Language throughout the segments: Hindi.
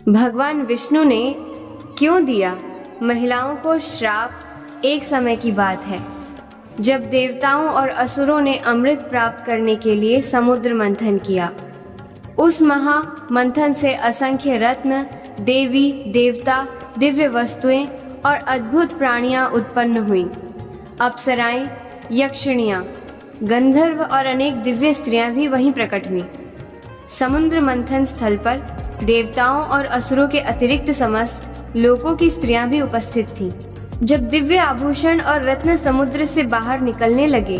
भगवान विष्णु ने क्यों दिया महिलाओं को श्राप? एक समय की बात है जब देवताओं और असुरों ने अमृत प्राप्त करने के लिए समुद्र मंथन किया। उस महा मंथन से असंख्य रत्न, देवी देवता, दिव्य वस्तुएं और अद्भुत प्राणियां उत्पन्न हुईं। अप्सराएं, यक्षिणियां, गंधर्व और अनेक दिव्य स्त्रियां भी वहीं प्रकट हुईं। समुद्र मंथन स्थल पर देवताओं और असुरों के अतिरिक्त समस्त लोकों की स्त्रियां भी उपस्थित थीं। जब दिव्य आभूषण और रत्न समुद्र से बाहर निकलने लगे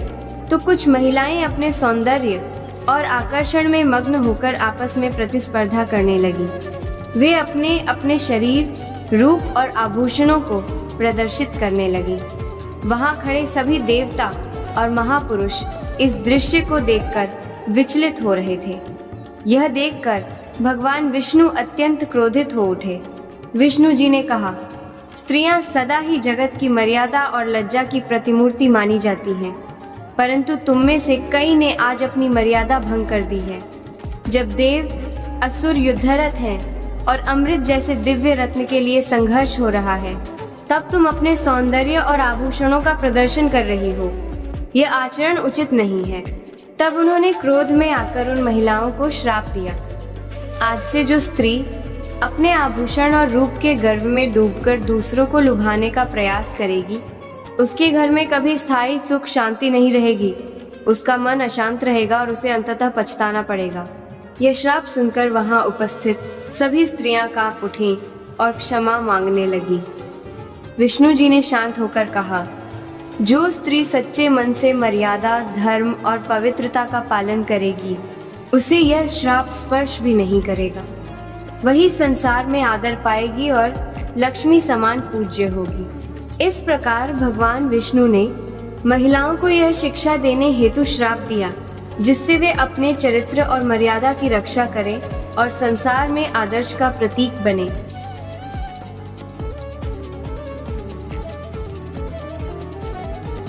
तो कुछ महिलाएं अपने सौंदर्य और आकर्षण में मग्न होकर आपस में प्रतिस्पर्धा करने लगी। वे अपने अपने शरीर, रूप और आभूषणों को प्रदर्शित करने लगी। वहां खड़े सभी देवता और महापुरुष इस दृश्य को देखकर विचलित हो रहे थे। यह देखकर भगवान विष्णु अत्यंत क्रोधित हो उठे। विष्णु जी ने कहा, स्त्रियां सदा ही जगत की मर्यादा और लज्जा की प्रतिमूर्ति मानी जाती हैं, परंतु तुम में से कई ने आज अपनी मर्यादा भंग कर दी है। जब देव असुर युद्धरत हैं और अमृत जैसे दिव्य रत्न के लिए संघर्ष हो रहा है, तब तुम अपने सौंदर्य और आभूषणों का प्रदर्शन कर रही हो। यह आचरण उचित नहीं है। तब उन्होंने क्रोध में आकर उन महिलाओं को श्राप दिया, आज से जो स्त्री अपने आभूषण और रूप के गर्व में डूबकर दूसरों को लुभाने का प्रयास करेगी, उसके घर में कभी स्थायी सुख शांति नहीं रहेगी। उसका मन अशांत रहेगा और उसे अंततः पछताना पड़ेगा। यह श्राप सुनकर वहां उपस्थित सभी स्त्रियां कांप उठीं और क्षमा मांगने लगी। विष्णु जी ने शांत होकर कहा, जो स्त्री सच्चे मन से मर्यादा, धर्म और पवित्रता का पालन करेगी, उसे यह श्राप स्पर्श भी नहीं करेगा। वही संसार में आदर पाएगी और लक्ष्मी समान पूज्य होगी। इस प्रकार भगवान विष्णु ने महिलाओं को यह शिक्षा देने हेतु श्राप दिया, जिससे वे अपने चरित्र और मर्यादा की रक्षा करें और संसार में आदर्श का प्रतीक बने।